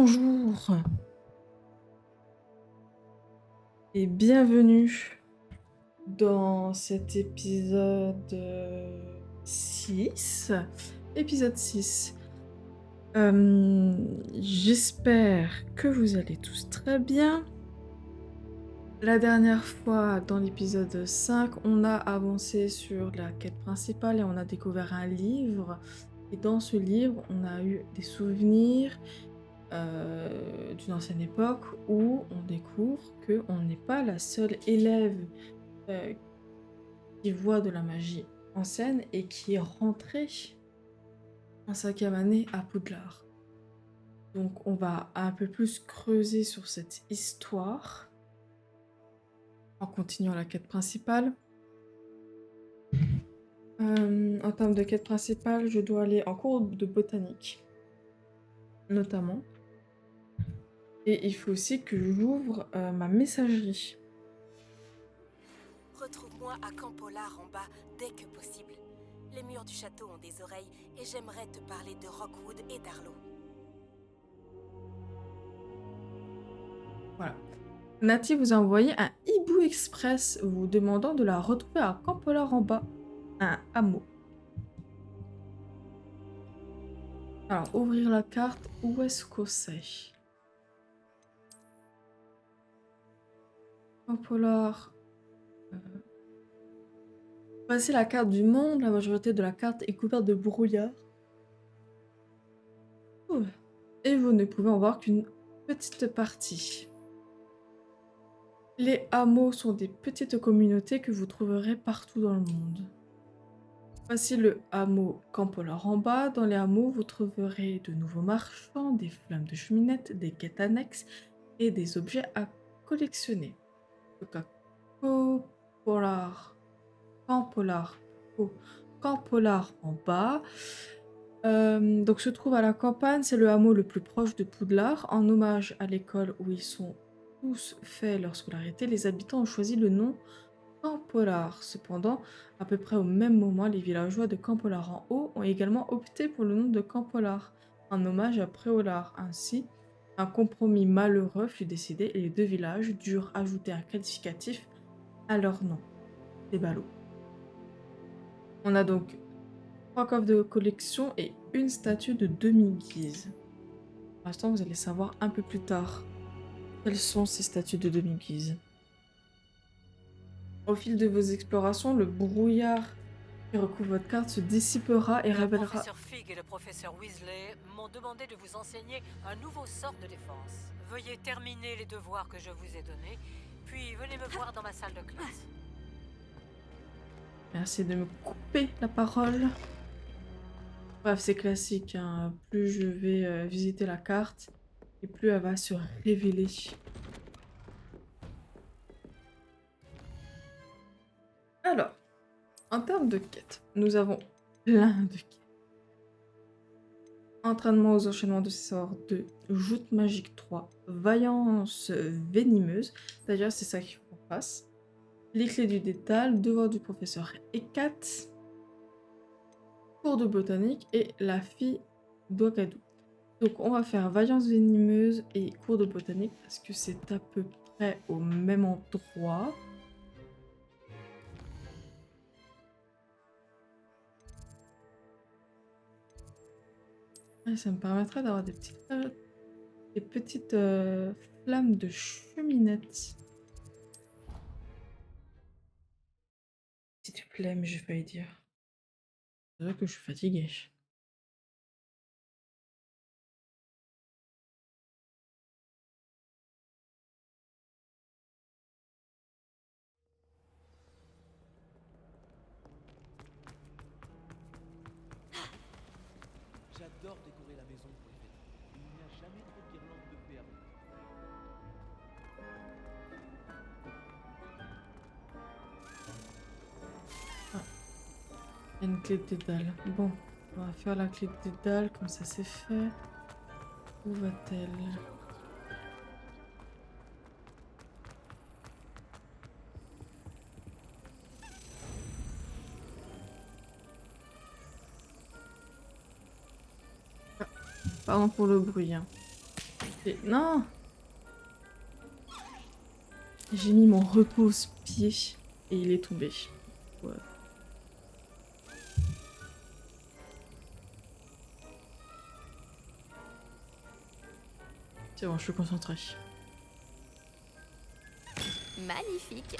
Bonjour et bienvenue dans cet épisode 6. Épisode 6. J'espère que vous allez tous très bien. La dernière fois, dans l'épisode 5, on a avancé sur la quête principale et on a découvert un livre. Et dans ce livre, on a eu des souvenirs d'une ancienne époque où on découvre qu'on n'est pas la seule élève euh, qui voit de la magie ancienne et qui est rentrée en 5e année à Poudlard. Donc on va un peu plus creuser sur cette histoire en continuant la quête principale. En termes de quête principale, je dois aller en cours de botanique, notamment. Et il faut aussi que j'ouvre ma messagerie. Retrouve-moi à Camp Pollard en bas, dès que possible. Les murs du château ont des oreilles et j'aimerais te parler de Rockwood et d'Arlo. Voilà. Nati vous a envoyé un hibou express vous demandant de la retrouver à Camp Pollard en bas, un hameau. Alors, ouvrir la carte, où est-ce qu'on c'est? Camp Pollard. Voici la carte du monde, la majorité de la carte est couverte de brouillard. Ouh. Et vous ne pouvez en voir qu'une petite partie. Les hameaux sont des petites communautés que vous trouverez partout dans le monde. Voici le hameau Camp Pollard en bas. Dans les hameaux, vous trouverez de nouveaux marchands, des flammes de cheminette, des quêtes annexes et des objets à collectionner. Donc à Camp Pollard en bas. Donc se trouve à la campagne, c'est le hameau le plus proche de Poudlard. En hommage à l'école où ils sont tous fait leur scolarité, les habitants ont choisi le nom Camp Pollard. Cependant, à peu près au même moment, les villageois de Camp Pollard en haut ont également opté pour le nom de Camp Pollard, en hommage à Préolard. Ainsi, un compromis malheureux fut décidé et les deux villages durent ajouter un qualificatif à leur nom. Des ballots. On a donc 3 coffres de collection et une statue de demi-guise. Pour l'instant, vous allez savoir un peu plus tard quelles sont ces statues de demi-guise. Au fil de vos explorations, le brouillard qui recouvre votre carte se dissipera et Le révélera... professeur Fig et le professeur Weasley m'ont demandé de vous enseigner un nouveau sort de défense. Veuillez terminer les devoirs que je vous ai donnés, puis venez me voir dans ma salle de classe. Merci de me couper la parole. Bref, c'est classique, hein. Plus je vais visiter la carte, et plus elle va se révéler. Alors, en termes de quêtes, nous avons plein de quêtes. Entraînement aux enchaînements de sorts 2, joute magique 3, vaillance venimeuse, d'ailleurs c'est ça qu'il faut qu'on fasse. Les clés du détail, devoir du professeur Hécate, cours de botanique et la fille d'Ouakadou. Donc on va faire vaillance venimeuse et cours de botanique parce que c'est à peu près au même endroit. Et ça me permettra d'avoir des petites flammes de cheminette. Petite flemme, j'ai failli dire. C'est vrai que je suis fatiguée. J'adore décorer la maison pour les fêtes. Il n'y a jamais trop de guirlandes de fées à Londres. Il y a une clé de dédale. Bon, on va faire la clé de dédale, comme ça c'est fait. Où va-t-elle? Pardon pour le bruit, hein. Et non! J'ai mis mon repose-pied et il est tombé. Ouais. C'est bon, je suis concentrée. Magnifique.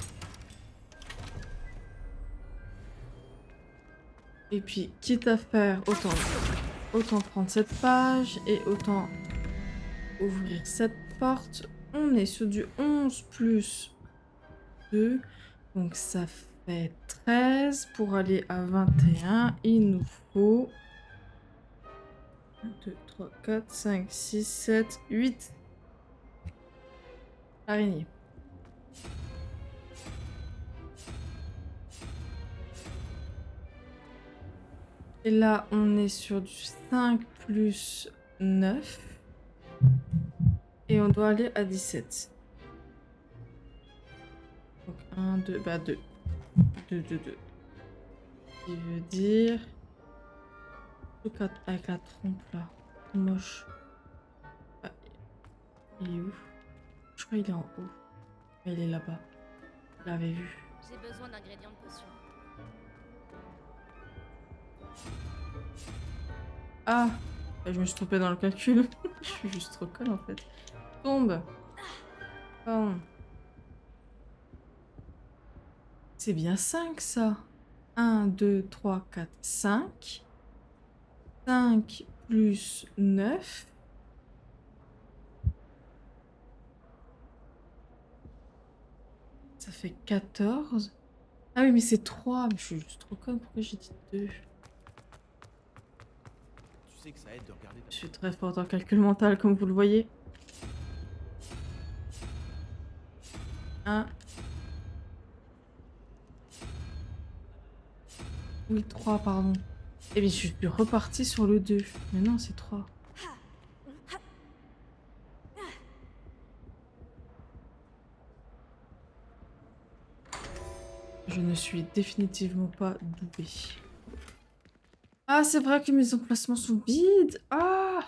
Et puis, quitte à faire, autant prendre cette page et autant ouvrir cette porte. On est sur du 11 plus 2. Donc ça fait 13. Pour aller à 21, il nous faut 1, 2, 3, 4, 5, 6, 7, 8 araignées. Et là, on est sur du 5 plus 9. Et on doit aller à 17. Donc 1, 2, bah 2. 2, 2, 2. Qui veut dire... Avec la trompe là. Moche. Ah, il est où? Je crois qu'il est en haut. Mais il est là-bas. Je l'avais vu. J'ai besoin d'ingrédients de potion. Ah! Je me suis trompée dans le calcul. Je suis juste trop conne en fait. Tombe! Oh. C'est bien 5 ça. 1, 2, 3, 4, 5. 5 plus 9. Ça fait 14. Ah oui, mais c'est 3. Mais je suis juste trop conne. Pourquoi j'ai dit 2? Tu sais que ça aide de regarder Je suis très forte en calcul mental, comme vous le voyez. 1. Oui, 3, pardon. Eh bien, je suis repartie sur le 2. Mais non, c'est 3. Je ne suis définitivement pas douée. Ah, c'est vrai que mes emplacements sont vides. Ah!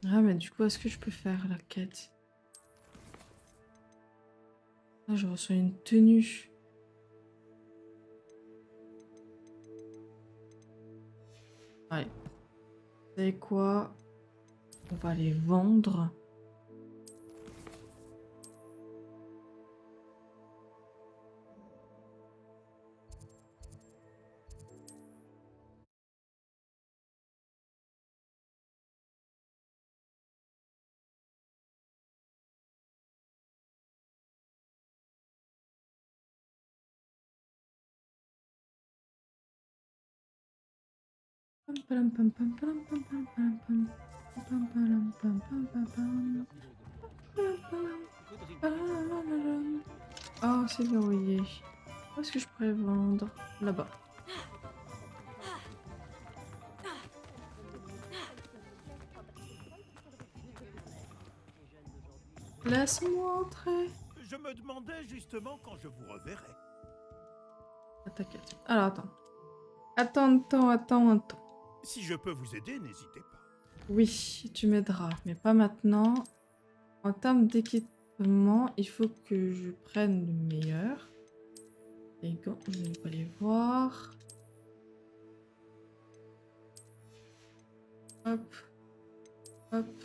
Ah, mais du coup, est-ce que je peux faire la quête? Ah, je reçois une tenue. Allez. Vous savez quoi? On va les vendre. Pam, pam, pam, pam, pam, pam, pam, pam, pam. Pam, pam, pam, pam, pam, pam. Pam, pam, pam. Oh, c'est verrouillé. Où est-ce que je pourrais vendre? Là-bas. Laisse-moi entrer. Je me demandais justement quand je vous reverrai. T'inquiète. Alors, attends. Si je peux vous aider, n'hésitez pas. Oui, tu m'aideras, mais pas maintenant. En termes d'équipement, il faut que je prenne le meilleur. Les gants, on va les voir. Hop, hop,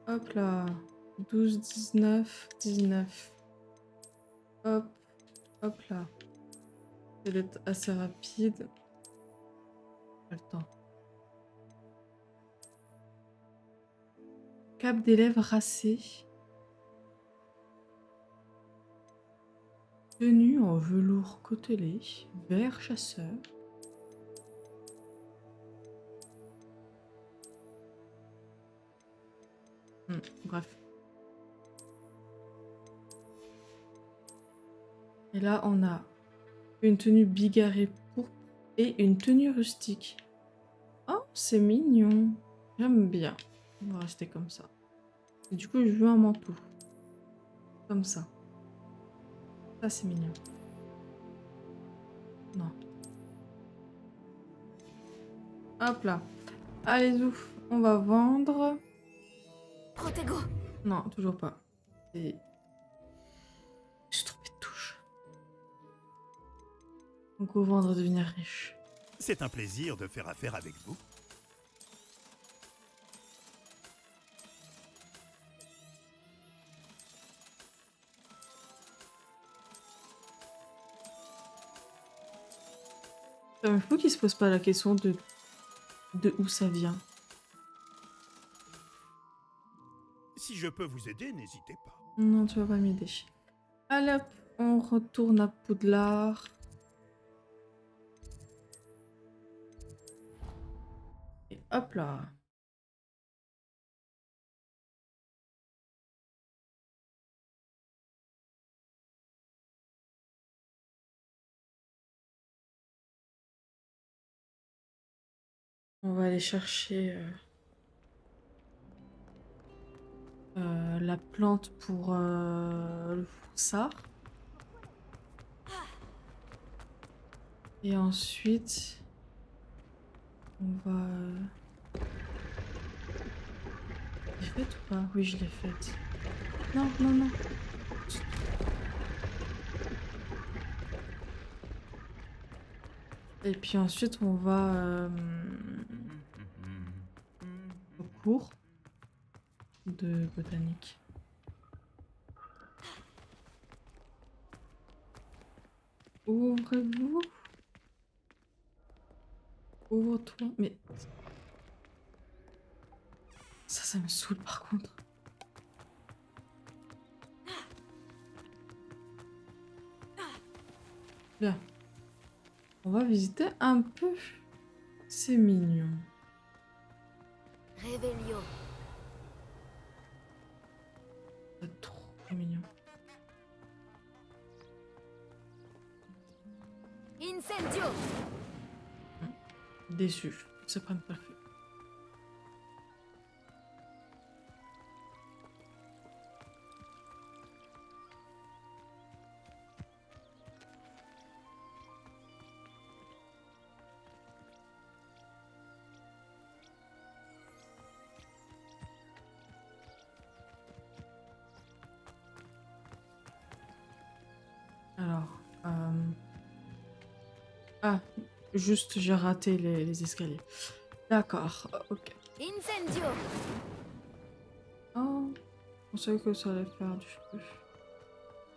hop là. 12, 19, 19. Hop, hop là. Ça va être assez rapide. Pas le temps. Cap des lèvres racées. Tenue en velours côtelé. Vert chasseur. Bref. Et là, on a une tenue bigarrée pourpre et une tenue rustique. Oh, c'est mignon. J'aime bien. On va rester comme ça. Et du coup, je veux un manteau. Comme ça. Ça, c'est mignon. Non. Hop là. Allez, ouf. On va vendre. Protego. Non, toujours pas. Et... J'ai trompé de touche. Donc, au vendre, devenir riche. C'est un plaisir de faire affaire avec vous. C'est même fou qu'il se pose pas la question de où ça vient. Si je peux vous aider, n'hésitez pas. Non, tu vas pas m'aider. Allez hop, on retourne à Poudlard. Et hop là. On va aller chercher la plante pour le foursard. Et ensuite, on va... Je l'ai faite ou pas? Oui, je l'ai faite. Non, non, non. Et puis ensuite, on va au cours de botanique. Ouvrez-vous. Ouvre-toi. Mais... Ça me saoule par contre. Bien. On va visiter un peu. C'est mignon. Revelio. C'est trop mignon. Incendio. Déçu. Ça prenne pas le feu. Alors, ah, juste j'ai raté les escaliers. D'accord, ok. Incendio. Oh, on savait que ça allait faire du feu.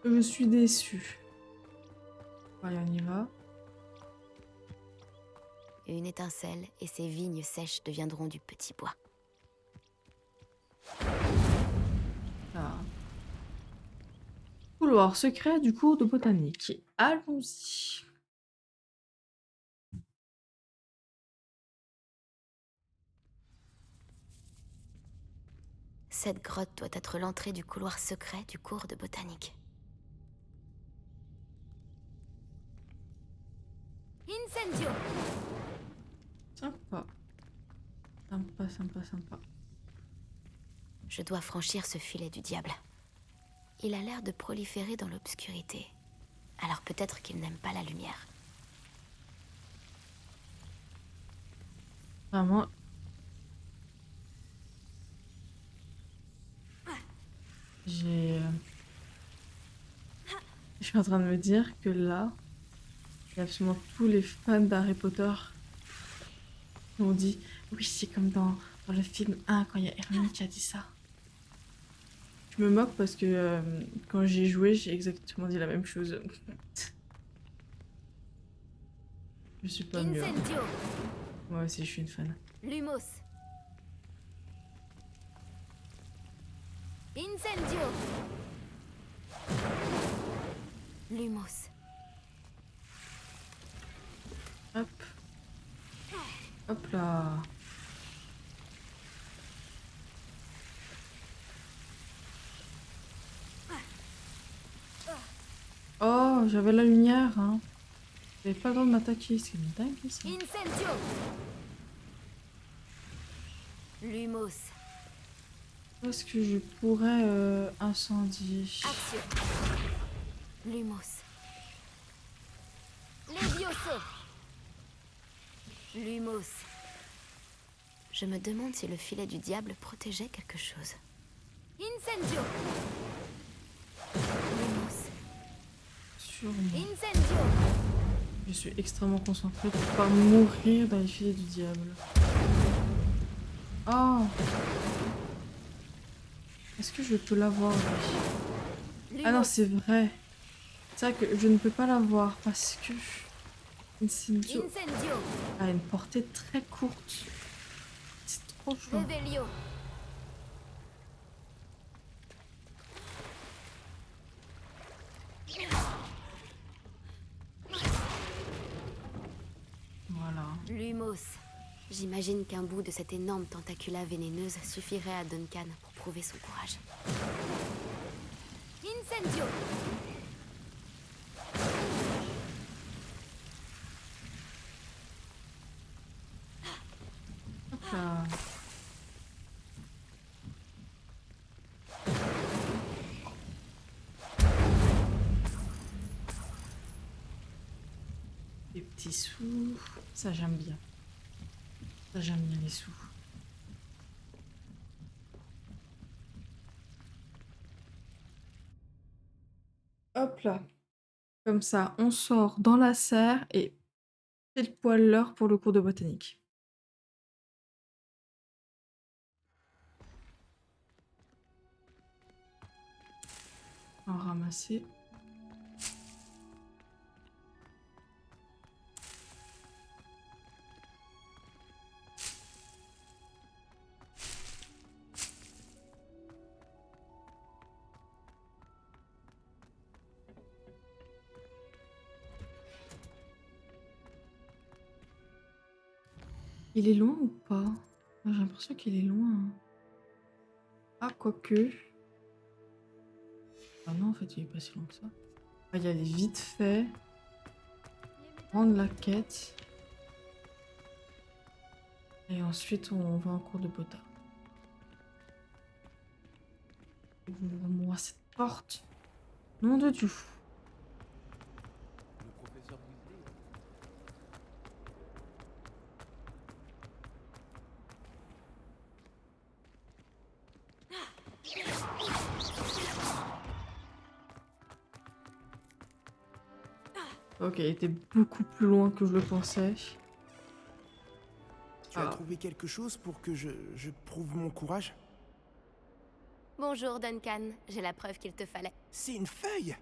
Je suis déçue. Allez, on y va. Une étincelle et ces vignes sèches deviendront du petit bois. Ah. Couloir secret du cours de botanique. Allons-y. Cette grotte doit être l'entrée du couloir secret du cours de botanique. Incendio. Sympa. Sympa, sympa, sympa. Je dois franchir ce filet du diable. Il a l'air de proliférer dans l'obscurité. Alors peut-être qu'il n'aime pas la lumière. Vraiment. J'ai... Je suis en train de me dire que là, il y a absolument tous les fans d'Harry Potter qui ont dit oui, c'est comme dans le film 1 quand il y a Hermione qui a dit ça. Je me moque parce que quand j'y ai joué, j'ai exactement dit la même chose. Je suis pas mieux. Incendio. Moi aussi, je suis une fan. Lumos. Incendio. Lumos. Hop. Hop là. Oh, j'avais la lumière, hein. J'avais pas le droit de m'attaquer, c'est une dingue ça. Incendio. Lumos. Où est-ce que je pourrais incendier? Action. Lumos. Levioso. Lumos. Je me demande si le filet du diable protégeait quelque chose. Incendio. Lumos. Sûrement. Incendio. Je suis extrêmement concentrée pour pas mourir dans les filets du diable. Oh! Est-ce que je peux l'avoir, lui? Ah non, c'est vrai. C'est vrai que je ne peux pas l'avoir parce que Incendio Incendio. a une portée très courte. C'est trop chaud. Revelio. Voilà. Lumos. J'imagine qu'un bout de cette énorme tentacula vénéneuse suffirait à Duncan pour prouver son courage. Incendio. Hop là. Des petits sous. Ça, j'aime bien. Ça, j'aime bien les sous. Hop là. Comme ça, on sort dans la serre et pile poil l'heure pour le cours de botanique. On va ramasser. Il est loin ou pas? J'ai l'impression qu'il est loin. Ah, quoique. Ah non, en fait, il est pas si loin que ça. Ah, il y a les vite fait. Rendre la quête. Et ensuite, on va en cours de bota. Ouvre-moi cette porte. Nom de Dieu. Le professeur Weasley. Ok, il était beaucoup plus loin que je le pensais. Tu as Ah. trouvé quelque chose pour que je prouve mon courage? Bonjour Duncan, j'ai la preuve qu'il te fallait. C'est une feuille!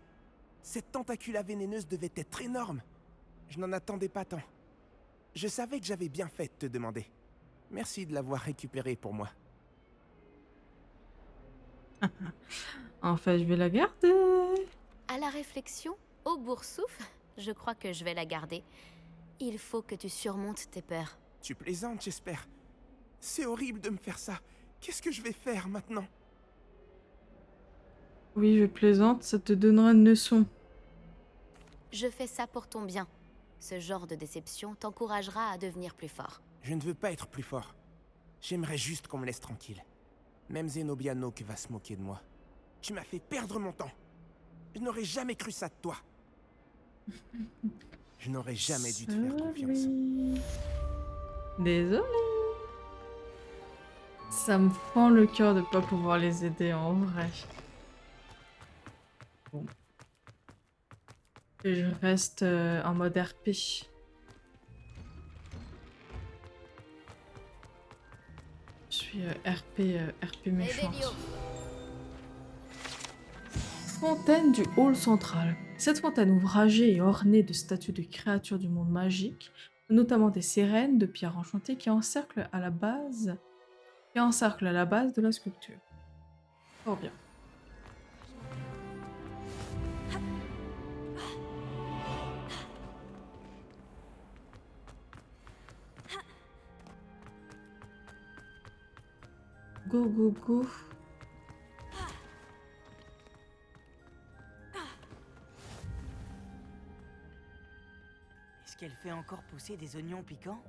Cette tentacula vénéneuse devait être énorme. Je n'en attendais pas tant. Je savais que j'avais bien fait de te demander. Merci de l'avoir récupérée pour moi. En fait, je vais la garder. À la réflexion, au boursouf, je crois que je vais la garder. Il faut que tu surmontes tes peurs. Tu plaisantes, j'espère. C'est horrible de me faire ça. Qu'est-ce que je vais faire maintenant? Oui, je plaisante, ça te donnera une leçon. Je fais ça pour ton bien. Ce genre de déception t'encouragera à devenir plus fort. Je ne veux pas être plus fort. J'aimerais juste qu'on me laisse tranquille. Même Zenobiano qui va se moquer de moi. Tu m'as fait perdre mon temps. Je n'aurais jamais cru ça de toi. Je n'aurais jamais dû te faire confiance. Sorry. Désolée. Ça me fend le cœur de pas pouvoir les aider en vrai. Bon. Et je reste en mode RP. Je suis RP méchante. Revelio. Fontaine du hall central. Cette fontaine ouvragée et ornée de statues de créatures du monde magique, notamment des sirènes de pierre enchantée qui encerclent à la base de la sculpture. Fort bien. Go, go, go. Est-ce qu'elle fait encore pousser des oignons piquants?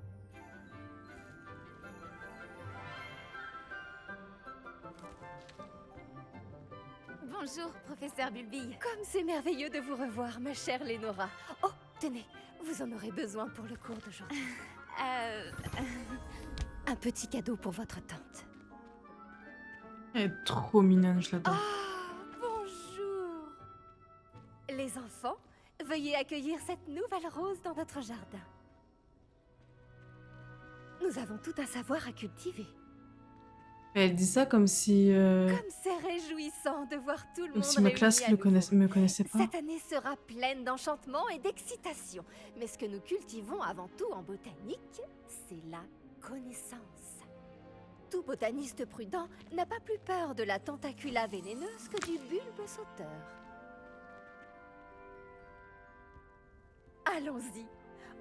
Bonjour, professeur Bulbille. Comme c'est merveilleux de vous revoir, ma chère Lénora. Oh, tenez, vous en aurez besoin pour le cours d'aujourd'hui. Un petit cadeau pour votre tante. Elle est trop mignonne, je l'adore. Ah, bonjour. Les enfants, veuillez accueillir cette nouvelle rose dans notre jardin. Nous avons tout un savoir à cultiver. Elle dit ça comme si... Comme c'est réjouissant de voir tout le Comme monde si ma classe réuni à nouveau. me connaissait pas. Cette année sera pleine d'enchantement et d'excitation. Mais ce que nous cultivons avant tout en botanique, c'est la connaissance. Tout botaniste prudent n'a pas plus peur de la tentacula vénéneuse que du bulbe sauteur. Allons-y.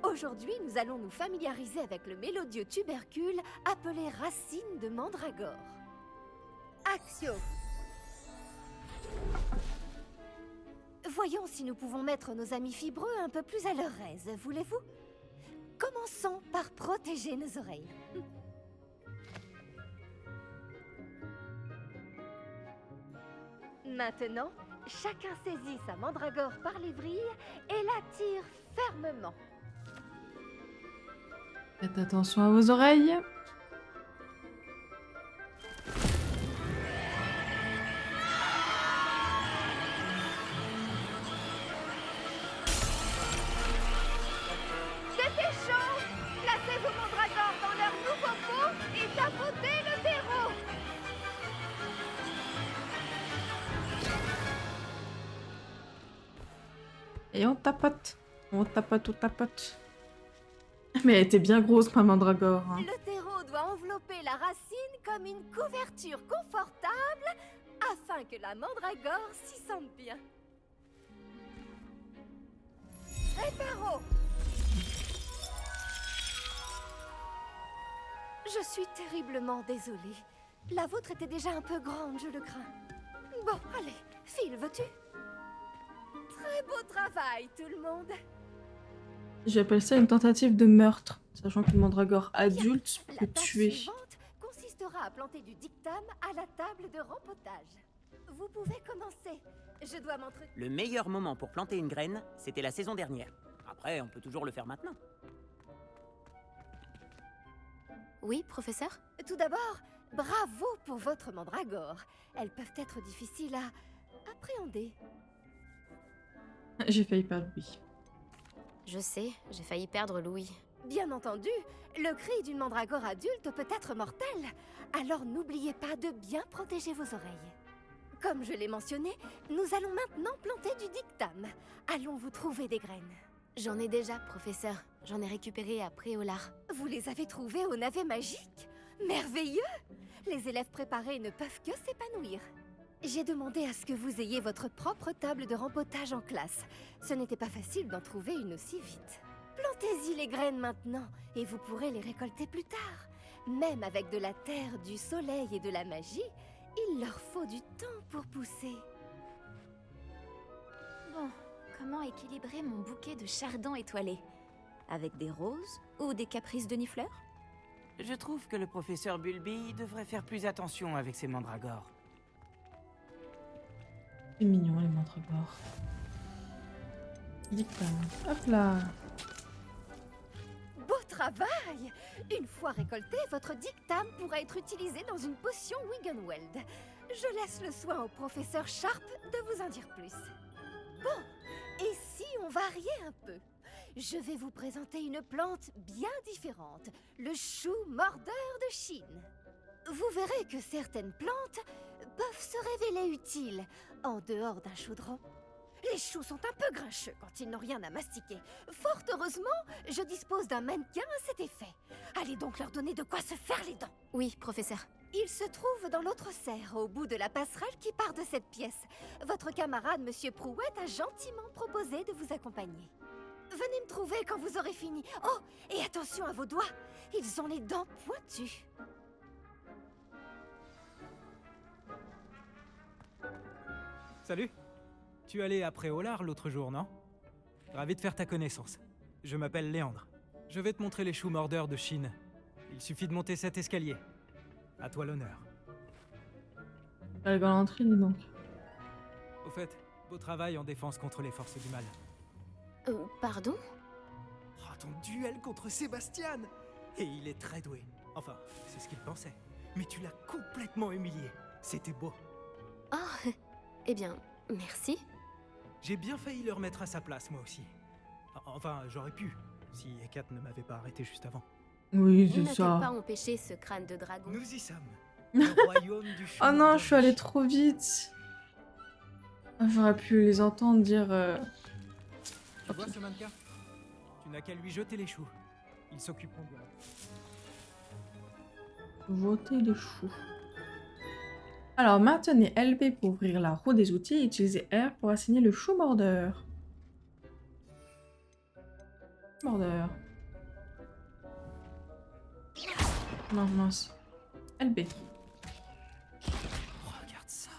Aujourd'hui, nous allons nous familiariser avec le mélodieux tubercule appelé racine de mandragore. Axio. Voyons si nous pouvons mettre nos amis fibreux un peu plus à leur aise, voulez-vous? Commençons par protéger nos oreilles. Maintenant, chacun saisit sa mandragore par les vrilles et la tire fermement. Faites attention à vos oreilles. C'était chaud! Placez vos mandragores dans leur nouveau pot et tapoutez le terreau! Et on tapote. On tapote, on tapote. Mais elle était bien grosse, ma mandragore. Hein. Le terreau doit envelopper la racine comme une couverture confortable afin que la mandragore s'y sente bien. Réparo! Je suis terriblement désolée. La vôtre était déjà un peu grande, je le crains. Bon, allez, file, veux-tu? Très beau travail, tout le monde. J'appelle ça une tentative de meurtre, sachant qu'une mandragore adulte La peut tâche tuer. suivante consistera à planter du dictame à la table de rempotage. Vous pouvez commencer. Je dois m'entretenir. Le meilleur moment pour planter une graine, c'était la saison dernière. Après, on peut toujours le faire maintenant. Oui, professeur? Tout d'abord, bravo pour votre mandragore. Elles peuvent être difficiles à appréhender. J'ai failli perdre Louis. Je sais, j'ai failli perdre Louis. Bien entendu, le cri d'une mandragore adulte peut être mortel. Alors n'oubliez pas de bien protéger vos oreilles. Comme je l'ai mentionné, nous allons maintenant planter du dictame. Allons vous trouver des graines. J'en ai déjà, professeur. J'en ai récupéré à Préolard. Vous les avez trouvées au navet magique? Merveilleux! Les élèves préparés ne peuvent que s'épanouir. J'ai demandé à ce que vous ayez votre propre table de rempotage en classe. Ce n'était pas facile d'en trouver une aussi vite. Plantez-y les graines maintenant, et vous pourrez les récolter plus tard. Même avec de la terre, du soleil et de la magie, il leur faut du temps pour pousser. Bon, comment équilibrer mon bouquet de chardons étoilés? Avec des roses ou des caprices de Nifleur? Je trouve que le professeur Bulbille devrait faire plus attention avec ses mandragores. C'est mignon, les mandragores. Dictame. Hop là. Beau travail! Une fois récolté, votre dictame pourra être utilisé dans une potion Wiggenweld. Je laisse le soin au professeur Sharp de vous en dire plus. Bon, et si on variait un peu? Je vais vous présenter une plante bien différente, le chou mordeur de Chine. Vous verrez que certaines plantes peuvent se révéler utiles en dehors d'un chaudron. Les choux sont un peu grincheux quand ils n'ont rien à mastiquer. Fort heureusement, je dispose d'un mannequin à cet effet. Allez donc leur donner de quoi se faire les dents. Oui, professeur. Il se trouve dans l'autre serre, au bout de la passerelle qui part de cette pièce. Votre camarade, Monsieur Prouette, a gentiment proposé de vous accompagner. Venez me trouver quand vous aurez fini. Oh, et attention à vos doigts, ils ont les dents pointues. Salut! Tu allais à Préolard l'autre jour, non? Ravi de faire ta connaissance. Je m'appelle Léandre. Je vais te montrer les choux mordeurs de Chine. Il suffit de monter cet escalier. À toi l'honneur. La galanterie, dis donc. fait, beau travail en défense contre les forces du mal. Pardon? Oh, ton duel contre Sébastien! Et il est très doué. Enfin, c'est ce qu'il pensait. Mais tu l'as complètement humilié. C'était beau. Oh, eh bien, merci. J'ai bien failli le remettre à sa place, moi aussi. Enfin, j'aurais pu, si Hécate ne m'avait pas arrêté juste avant. Oui, Ne c'est t'a pas ça. empêché ce crâne de dragon. Nous y sommes. Le royaume du Oh non, Chou-Mordeur je suis allée de trop vite. Ah, j'aurais pu les entendre dire... Tu vois ce mannequin? Tu n'as qu'à lui jeter les choux. Ils s'occuperont de moi. Voter les choux. Alors, maintenez LB pour ouvrir la roue des outils et utilisez R pour assigner le chou mordeur. Mordeur. Non, mince. LB. Regarde ça.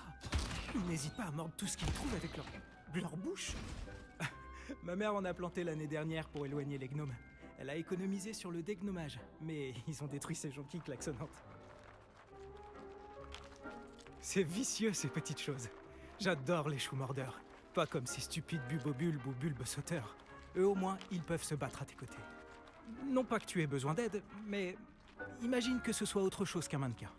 Ils n'hésitent pas à mordre tout ce qu'ils trouvent avec leur bouche. Ma mère en a planté l'année dernière pour éloigner les gnomes. Elle a économisé sur le dégnomage, mais ils ont détruit ces jonquilles klaxonnantes. C'est vicieux ces petites choses. J'adore les choux mordeurs. Pas comme ces stupides bubobulbes ou bulbes sauteurs. Eux au moins, ils peuvent se battre à tes côtés. Non pas que tu aies besoin d'aide, mais imagine que ce soit autre chose qu'un mannequin.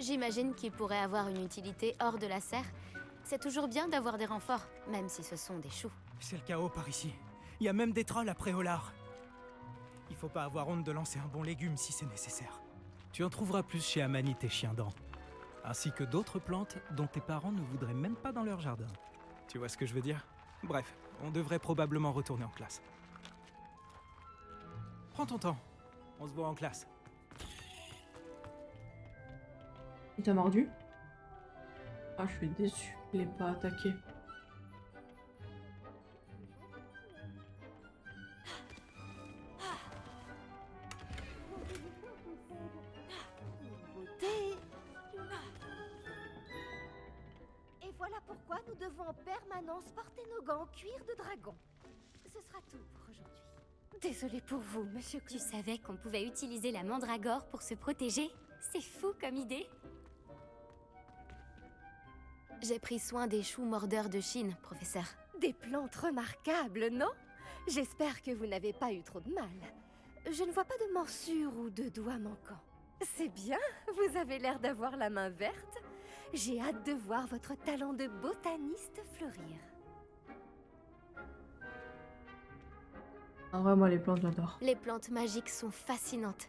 J'imagine qu'il pourrait avoir une utilité hors de la serre. C'est toujours bien d'avoir des renforts, même si ce sont des choux. C'est le chaos par ici. Il y a même des trolls après Olar. Il faut pas avoir honte de lancer un bon légume si c'est nécessaire. Tu en trouveras plus chez Amanite et Chiendent, ainsi que d'autres plantes dont tes parents ne voudraient même pas dans leur jardin. Tu vois ce que je veux dire? Bref, on devrait probablement retourner en classe. Prends ton temps. On se voit en classe. Il t'a mordu? Ah, je suis déçue. Il n'est pas attaqué. Et voilà pourquoi nous devons en permanence porter nos gants en cuir de dragon. Ce sera tout pour aujourd'hui. Désolée pour vous, monsieur Tu Clown. savais qu'on pouvait utiliser la mandragore pour se protéger? C'est fou comme idée. J'ai pris soin des choux mordeurs de Chine, professeur. Des plantes remarquables, non? J'espère que vous n'avez pas eu trop de mal. Je ne vois pas de morsures ou de doigts manquants. C'est bien, vous avez l'air d'avoir la main verte. J'ai hâte de voir votre talent de botaniste fleurir. En vrai, moi, les plantes, j'adore. Les plantes magiques sont fascinantes.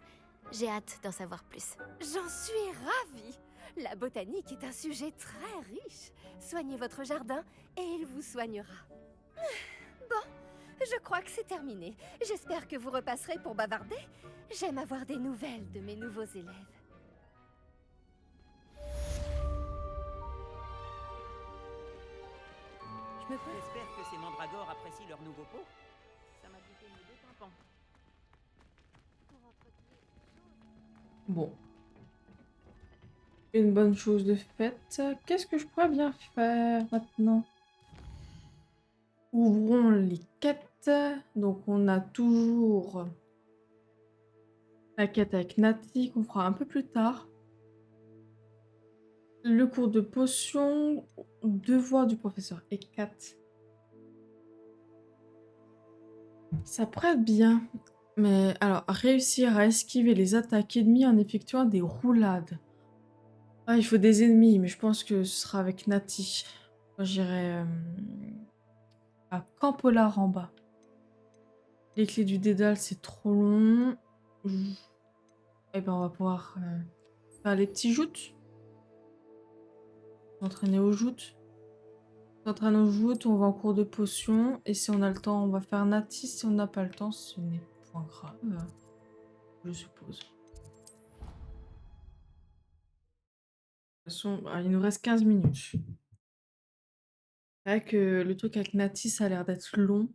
J'ai hâte d'en savoir plus. J'en suis ravie. La botanique est un sujet très riche. Soignez votre jardin et il vous soignera. Bon, je crois que c'est terminé. J'espère que vous repasserez pour bavarder. J'aime avoir des nouvelles de mes nouveaux élèves. J'espère que ces mandragores apprécient leur nouveau pot. Ça m'a coûté une deux tampons. Bon. Une bonne chose de faite. Qu'est-ce que je pourrais bien faire maintenant? Ouvrons les quêtes. Donc, on a toujours la quête avec Nati qu'on fera un peu plus tard. Le cours de potion, devoir du professeur Hécate. Ça prête bien. Mais alors, réussir à esquiver les attaques ennemies en effectuant des roulades. Ah, il faut des ennemis, mais je pense que ce sera avec Nati. Moi, j'irai à Camp Polar en bas. Les clés du Dédale, c'est trop long. Eh ben, on va pouvoir faire les petits joutes. S'entraîner aux joutes. S'entraîner aux joutes, on va en cours de potion. Et si on a le temps, on va faire Nati. Si on n'a pas le temps, ce n'est point grave. Je suppose. De toute façon, il nous reste 15 minutes. C'est vrai que le truc avec Nati, ça a l'air d'être long.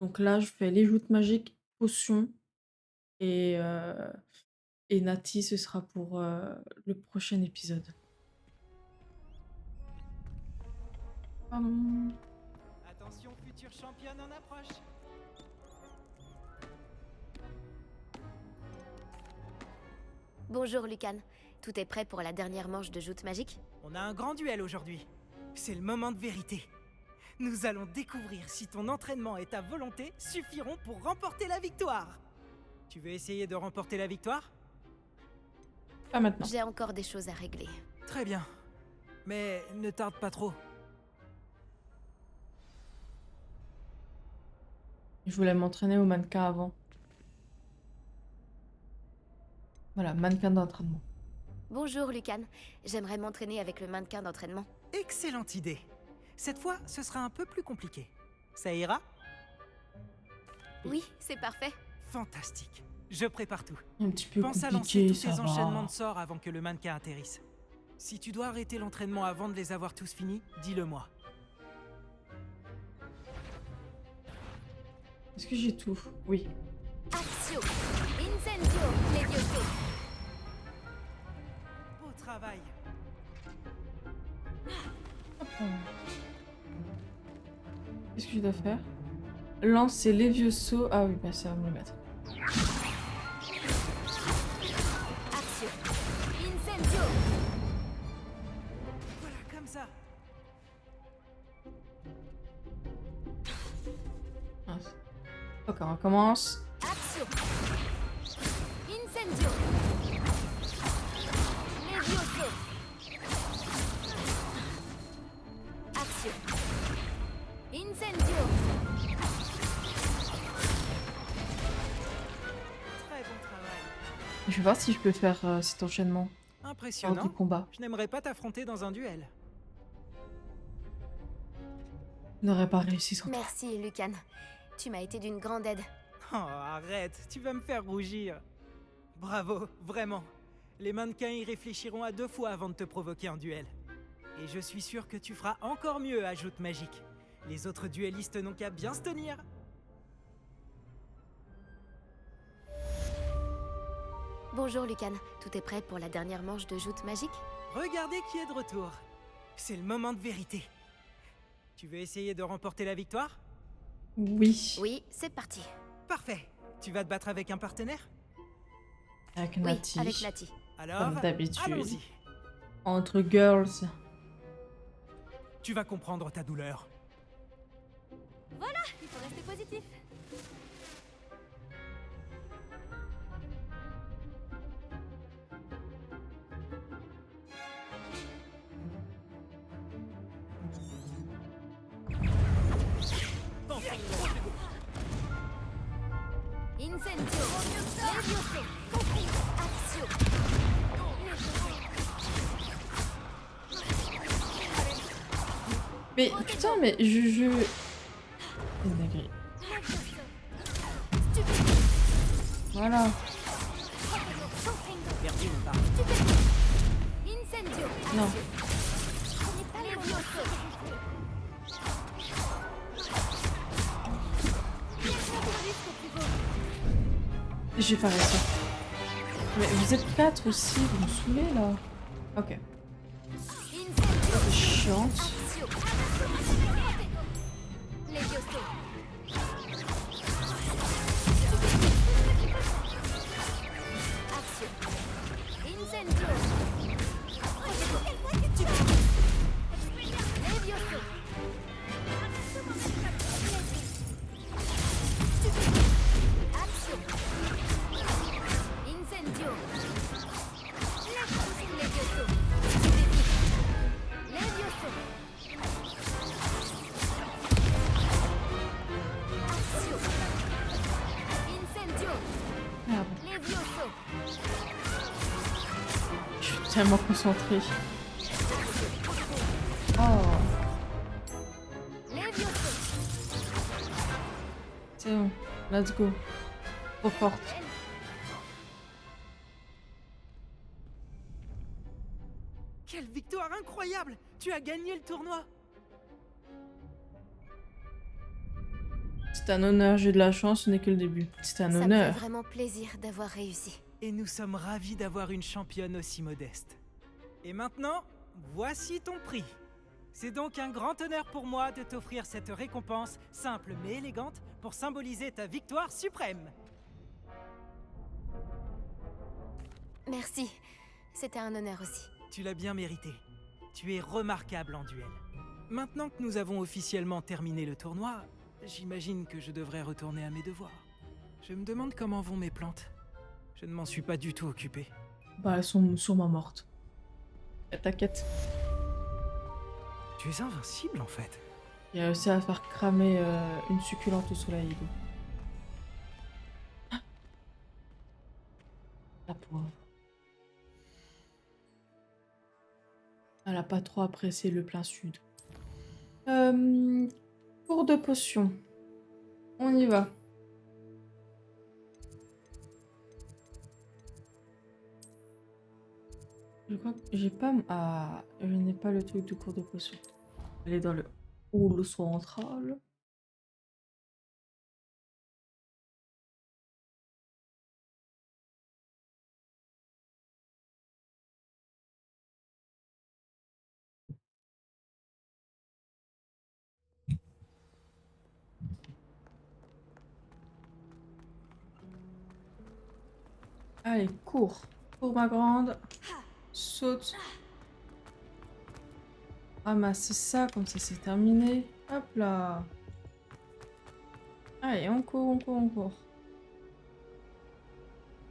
Donc là, je fais les joutes magiques, potions. Et Nati, ce sera pour le prochain épisode. Pardon. Attention, future championne en approche. Bonjour Lucan. Tout est prêt pour la dernière manche de joute magique? On a un grand duel aujourd'hui. C'est le moment de vérité. Nous allons découvrir si ton entraînement et ta volonté suffiront pour remporter la victoire. Tu veux essayer de remporter la victoire? Pas maintenant. J'ai encore des choses à régler. Très bien. Mais ne tarde pas trop. Je voulais m'entraîner au mannequin avant. Voilà, mannequin d'entraînement. Bonjour Lucan. J'aimerais m'entraîner avec le mannequin d'entraînement. Excellente idée. Cette fois, ce sera un peu plus compliqué. Ça ira? Oui, c'est parfait. Fantastique. Je prépare tout. Un petit peu Pense à compliqué, lancer tous ça tes enchaînements va. de sorts avant que le mannequin atterrisse. Si tu dois arrêter l'entraînement avant de les avoir tous finis, dis-le-moi. Est-ce que j'ai tout? Oui. Axio, Incendio, Levioso. Beau travail. Qu'est-ce que je dois faire? Lancer Levioso. Ah oui, bah ça va me le mettre. Axio, Incendio. Voilà, comme ça. Mince. Ok, on recommence. Axio, Incendio. Levioso. Axio, Incendio. Très bon travail. Je vais voir si je peux faire cet enchaînement lors Impressionnant. du combat. Je n'aimerais pas t'affronter dans un duel. Je n'aurais pas réussi sans toi. Merci Lucan. Tu m'as été d'une grande aide. Oh, arrête, tu vas me faire rougir. Bravo, vraiment. Les mannequins y réfléchiront à 2 fois avant de te provoquer en duel. Et je suis sûr que tu feras encore mieux à joute magique. Les autres duellistes n'ont qu'à bien se tenir. Bonjour Lucan. Tout est prêt pour la dernière manche de joute magique? Regardez qui est de retour. C'est le moment de vérité. Tu veux essayer de remporter la victoire? Oui. Oui, c'est parti. Parfait. Tu vas te battre avec un partenaire? Avec Oui, Nati. avec Nati. Alors, Comme d'habitude. allons-y. Entre girls. Tu vas comprendre ta douleur. Il faut rester positif. Incendio. Levioso. Axio. Mais putain, mais je... Dinguerie. Voilà. Perdu ou pas? Incendio. Non. Levioso. J'ai pas réussi. Mais vous êtes 4 aussi, vous me saoulez là. Ok. C'est chiante. Levioso. Axio. Incendio. Levioso. Axio. Incendio. Levioso. Levioso. Axio. Incendio. Merde. Levioso. Je suis tellement concentrée. Oh. Levioso. C'est bon. Let's go. Trop forte. Quelle victoire incroyable! Tu as gagné le tournoi! C'est un honneur, j'ai de la chance, ce n'est que le début. C'est un Ça me honneur. fait vraiment plaisir d'avoir réussi. Et nous sommes ravis d'avoir une championne aussi modeste. Et maintenant, voici ton prix. C'est donc un grand honneur pour moi de t'offrir cette récompense simple mais élégante pour symboliser ta victoire suprême. Merci. C'était un honneur aussi. Tu l'as bien mérité. Tu es remarquable en duel. Maintenant que nous avons officiellement terminé le tournoi, j'imagine que je devrais retourner à mes devoirs. Je me demande comment vont mes plantes. Je ne m'en suis pas du tout occupé. Bah, elles sont sûrement mortes. T'inquiète. Tu es invincible en fait. Il a réussi à faire cramer une succulente au soleil. Ah, la pauvre. Elle a pas trop apprécié le plein sud. Cours de potion. On y va. Je crois que j'ai pas... Ah, je n'ai pas le truc de cours de potion. Elle est dans le hall central. Allez, cours. Cours ma grande. Saute. Ramasse ça, comme ça c'est terminé. Hop là. Allez, on court, on court, on court.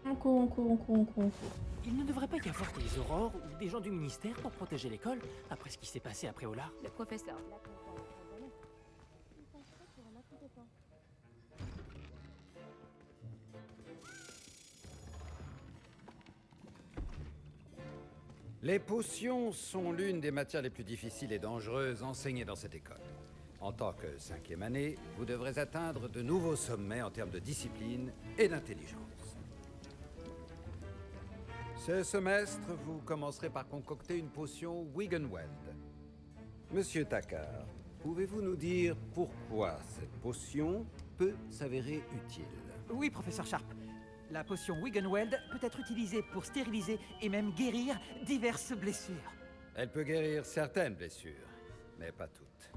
On court, on court, on court, on court, on court. Il ne devrait pas y avoir des aurores ou des gens du ministère pour protéger l'école, après ce qui s'est passé après Olar. Le professeur. Les potions sont l'une des matières les plus difficiles et dangereuses enseignées dans cette école. En tant que 5e année, vous devrez atteindre de nouveaux sommets en termes de discipline et d'intelligence. Ce semestre, vous commencerez par concocter une potion Wiggenweld. Monsieur Takar, pouvez-vous nous dire pourquoi cette potion peut s'avérer utile? Oui, professeur Sharp. La potion Wiggenweld peut être utilisée pour stériliser et même guérir diverses blessures. Elle peut guérir certaines blessures, mais pas toutes.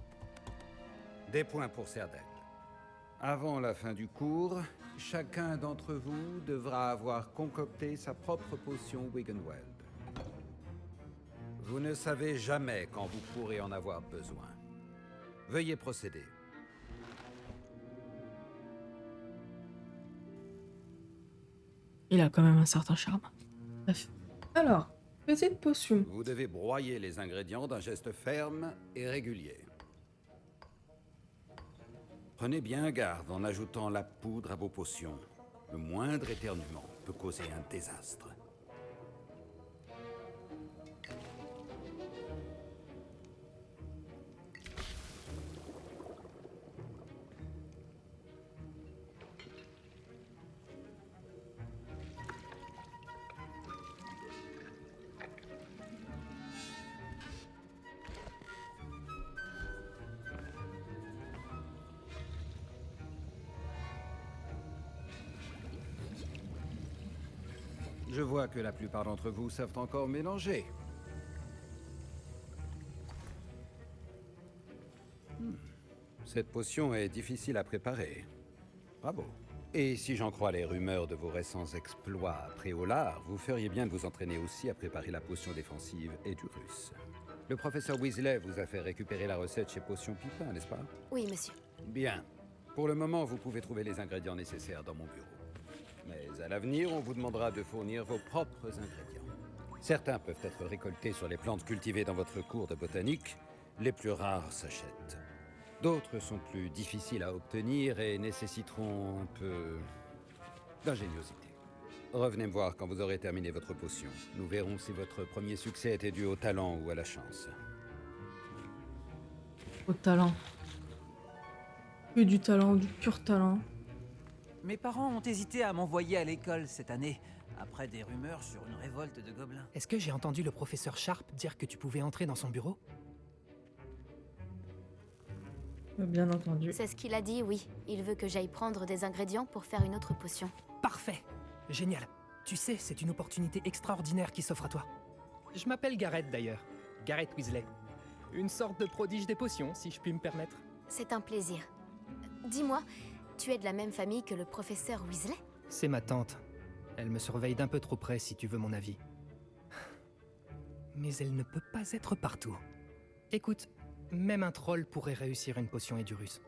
Des points pour Serdaigle. Avant la fin du cours, chacun d'entre vous devra avoir concocté sa propre potion Wiggenweld. Vous ne savez jamais quand vous pourrez en avoir besoin. Veuillez procéder. Il a quand même un certain charme. Bref. Alors, petite potion. Vous devez broyer les ingrédients d'un geste ferme et régulier. Prenez bien garde en ajoutant la poudre à vos potions. Le moindre éternuement peut causer un désastre. Je vois que la plupart d'entre vous savent encore mélanger. Cette potion est difficile à préparer. Bravo. Et si j'en crois les rumeurs de vos récents exploits après Olar, vous feriez bien de vous entraîner aussi à préparer la potion défensive et du russe. Le professeur Weasley vous a fait récupérer la recette chez Potion Pipin, n'est-ce pas? Oui, monsieur. Bien. Pour le moment, vous pouvez trouver les ingrédients nécessaires dans mon bureau. Mais à l'avenir, on vous demandera de fournir vos propres ingrédients. Certains peuvent être récoltés sur les plantes cultivées dans votre cours de botanique. Les plus rares s'achètent. D'autres sont plus difficiles à obtenir et nécessiteront un peu d'ingéniosité. Revenez me voir quand vous aurez terminé votre potion. Nous verrons si votre premier succès était dû au talent ou à la chance. Au talent. Que du talent, du pur talent. Mes parents ont hésité à m'envoyer à l'école cette année, après des rumeurs sur une révolte de gobelins. Est-ce que j'ai entendu le professeur Sharp dire que tu pouvais entrer dans son bureau? Bien entendu. C'est ce qu'il a dit, oui. Il veut que j'aille prendre des ingrédients pour faire une autre potion. Parfait! Génial. Tu sais, c'est une opportunité extraordinaire qui s'offre à toi. Je m'appelle Gareth d'ailleurs. Gareth Weasley. Une sorte de prodige des potions, si je puis me permettre. C'est un plaisir. Dis-moi, tu es de la même famille que le professeur Weasley? C'est ma tante. Elle me surveille d'un peu trop près, si tu veux mon avis. Mais elle ne peut pas être partout. Écoute, même un troll pourrait réussir une potion Edurus.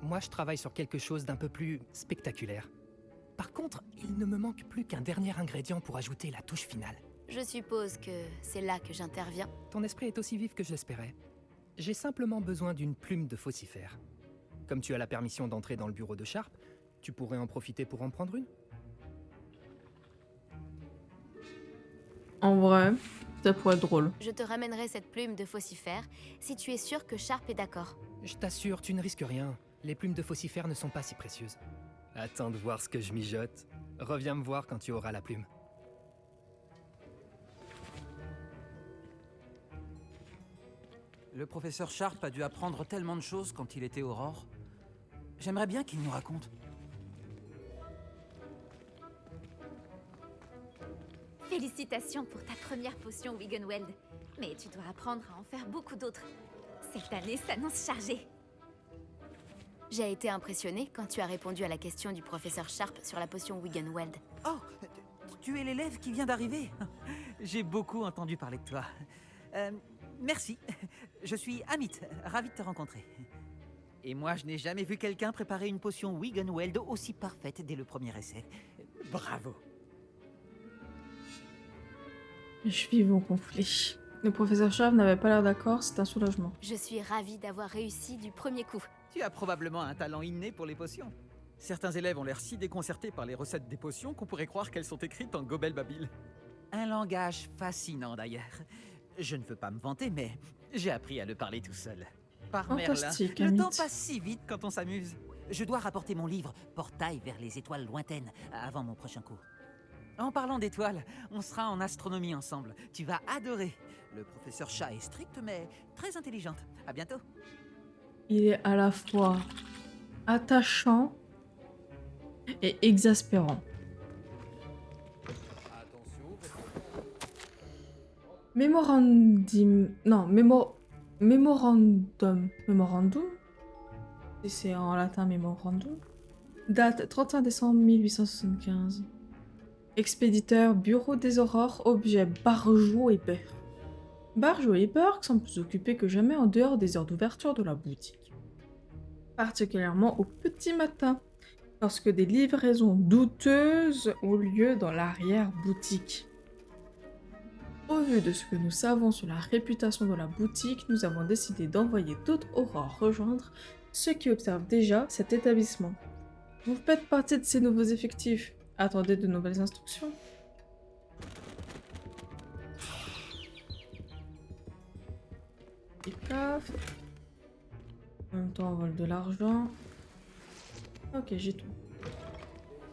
Moi, je travaille sur quelque chose d'un peu plus spectaculaire. Par contre, il ne me manque plus qu'un dernier ingrédient pour ajouter la touche finale. Je suppose que c'est là que j'interviens. Ton esprit est aussi vif que je l'espérais. J'ai simplement besoin d'une plume de faucifère. Comme tu as la permission d'entrer dans le bureau de Sharp, tu pourrais en profiter pour en prendre une. En vrai, ça pourrait être drôle. Je te ramènerai cette plume de faucifère si tu es sûr que Sharp est d'accord. Je t'assure, tu ne risques rien. Les plumes de faucifère ne sont pas si précieuses. Attends de voir ce que je mijote. Reviens me voir quand tu auras la plume. Le professeur Sharp a dû apprendre tellement de choses quand il était Aurore. J'aimerais bien qu'il nous raconte. Félicitations pour ta première potion Wiggenweld. Mais tu dois apprendre à en faire beaucoup d'autres. Cette année s'annonce chargée. J'ai été impressionnée quand tu as répondu à la question du professeur Sharp sur la potion Wiggenweld. Oh, tu es l'élève qui vient d'arriver. J'ai beaucoup entendu parler de toi. Merci. Je suis Amit, ravi de te rencontrer. Et moi, je n'ai jamais vu quelqu'un préparer une potion Wiggenweld aussi parfaite dès le premier essai. Bravo. Je suis mon conflit. Le professeur Sharp n'avait pas l'air d'accord, c'est un soulagement. Je suis ravie d'avoir réussi du premier coup. Tu as probablement un talent inné pour les potions. Certains élèves ont l'air si déconcertés par les recettes des potions qu'on pourrait croire qu'elles sont écrites en gobel babil. Un langage fascinant d'ailleurs. Je ne veux pas me vanter, mais j'ai appris à le parler tout seul. Par Merlin, Fantastique, le Amit. temps passe si vite quand on s'amuse. Je dois rapporter mon livre « Portail vers les étoiles lointaines » avant mon prochain cours. En parlant d'étoiles, on sera en astronomie ensemble. Tu vas adorer. Le professeur Chat est strict, mais très intelligente. À bientôt. Il est à la fois attachant et exaspérant. Mémorandum. Non, mémorandum. Mémorandum. Si c'est en latin mémorandum. Date 31 décembre 1875. Expéditeur, bureau des aurores, objet Barjot et Berg. Barjot et Berg sont plus occupés que jamais en dehors des heures d'ouverture de la boutique. Particulièrement au petit matin, lorsque des livraisons douteuses ont lieu dans l'arrière-boutique. Au vu de ce que nous savons sur la réputation de la boutique, nous avons décidé d'envoyer d'autres aurores rejoindre ceux qui observent déjà cet établissement. Vous faites partie de ces nouveaux effectifs. Attendez de nouvelles instructions. Et paf. En même temps, on vole de l'argent. Ok, j'ai tout.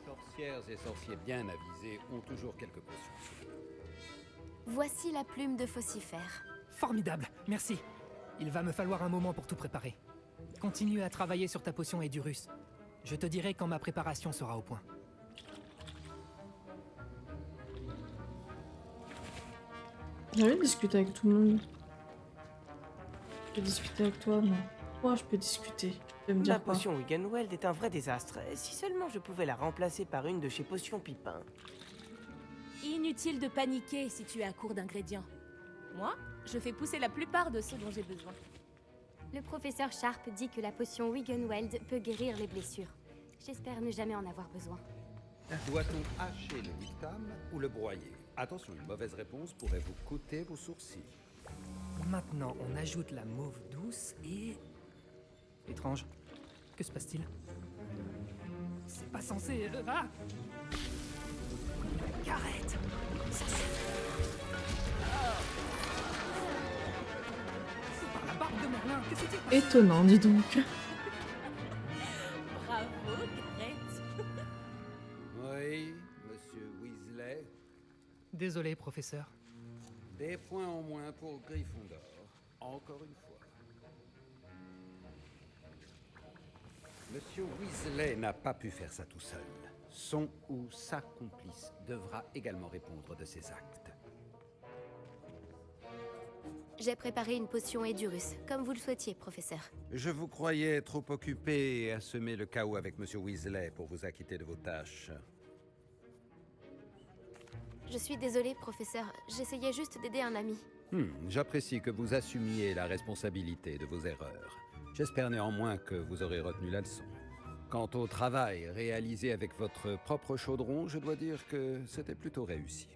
Sorcières et sorciers bien avisés ont toujours quelques potions. Voici la plume de faucifère. Formidable, merci. Il va me falloir un moment pour tout préparer. Continue à travailler sur ta potion Edurus. Je te dirai quand ma préparation sera au point. J'avais discuté avec tout le monde. Je peux discuter avec toi, non. Moi, je peux discuter. Tu peux me dire La quoi? potion Wiggenweld est un vrai désastre. Si seulement je pouvais la remplacer par une de chez Potion Pipin. Inutile de paniquer si tu es à court d'ingrédients. Moi, je fais pousser la plupart de ceux dont j'ai besoin. Le professeur Sharp dit que la potion Wiggenweld peut guérir les blessures. J'espère ne jamais en avoir besoin. Doit-on hacher le dictame ou le broyer? Attention, une mauvaise réponse pourrait vous coûter vos sourcils. Maintenant, on ajoute la mauve douce et... Étrange. Que se passe-t-il? C'est pas censé... Ah! Arrête! Ça c'est par la barbe de Merlin! Que s'est-il passé? Étonnant, dis donc. Bravo, Gareth. Oui, monsieur Weasley. Désolé, professeur. Des points en moins pour Gryffondor. Encore une fois. Monsieur Weasley n'a pas pu faire ça tout seul. Son ou sa complice devra également répondre de ses actes. J'ai préparé une potion Edurus, comme vous le souhaitiez, professeur. Je vous croyais trop occupé à semer le chaos avec monsieur Weasley pour vous acquitter de vos tâches. Je suis désolée, professeur. J'essayais juste d'aider un ami. J'apprécie que vous assumiez la responsabilité de vos erreurs. J'espère néanmoins que vous aurez retenu la leçon. Quant au travail réalisé avec votre propre chaudron, je dois dire que c'était plutôt réussi.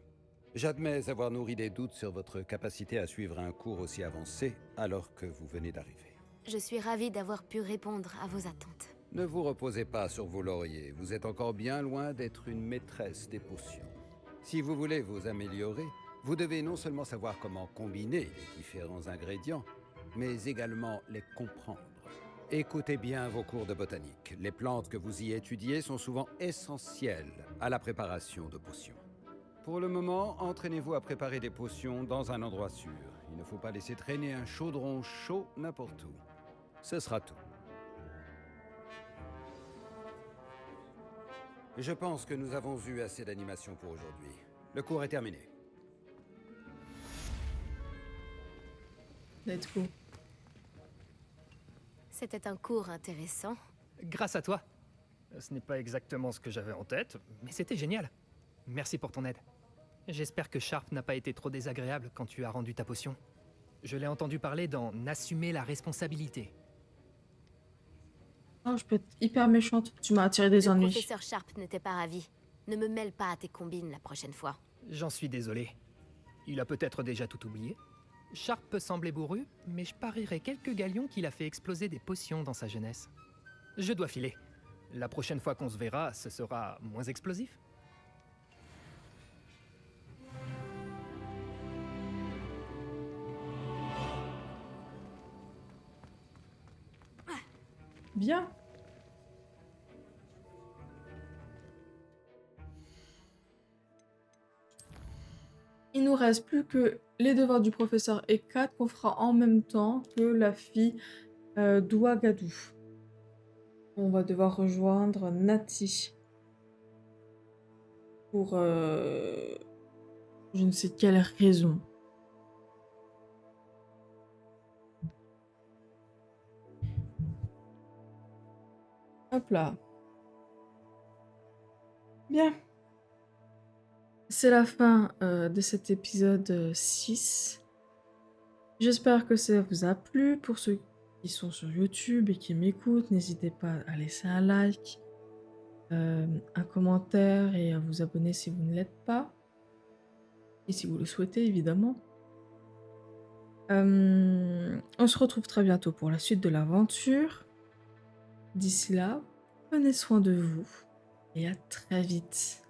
J'admets avoir nourri des doutes sur votre capacité à suivre un cours aussi avancé alors que vous venez d'arriver. Je suis ravie d'avoir pu répondre à vos attentes. Ne vous reposez pas sur vos lauriers, vous êtes encore bien loin d'être une maîtresse des potions. Si vous voulez vous améliorer, vous devez non seulement savoir comment combiner les différents ingrédients, mais également les comprendre. Écoutez bien vos cours de botanique. Les plantes que vous y étudiez sont souvent essentielles à la préparation de potions. Pour le moment, entraînez-vous à préparer des potions dans un endroit sûr. Il ne faut pas laisser traîner un chaudron chaud n'importe où. Ce sera tout. Je pense que nous avons eu assez d'animation pour aujourd'hui. Le cours est terminé. Let's go. C'était un cours intéressant. Grâce à toi. Ce n'est pas exactement ce que j'avais en tête, mais c'était génial. Merci pour ton aide. J'espère que Sharp n'a pas été trop désagréable quand tu as rendu ta potion. Je l'ai entendu parler d'en assumer la responsabilité. Oh, je peux être hyper méchante. Tu m'as attiré des Le ennuis. professeur Sharp n'était pas ravi. Ne me mêle pas à tes combines la prochaine fois. J'en suis désolé. Il a peut-être déjà tout oublié. Sharp peut sembler bourru, mais je parierais quelques galions qu'il a fait exploser des potions dans sa jeunesse. Je dois filer. La prochaine fois qu'on se verra, ce sera moins explosif. Bien. Il nous reste plus que les devoirs du professeur Ekat qu'on fera en même temps que la fille d'Ouagadou. On va devoir rejoindre Nati pour je ne sais quelle raison. Hop là. Bien. C'est la fin de cet épisode 6. J'espère que ça vous a plu. Pour ceux qui sont sur YouTube et qui m'écoutent, n'hésitez pas à laisser un like, un commentaire et à vous abonner si vous ne l'êtes pas. Et si vous le souhaitez, évidemment. On se retrouve très bientôt pour la suite de l'aventure. D'ici là, prenez soin de vous et à très vite.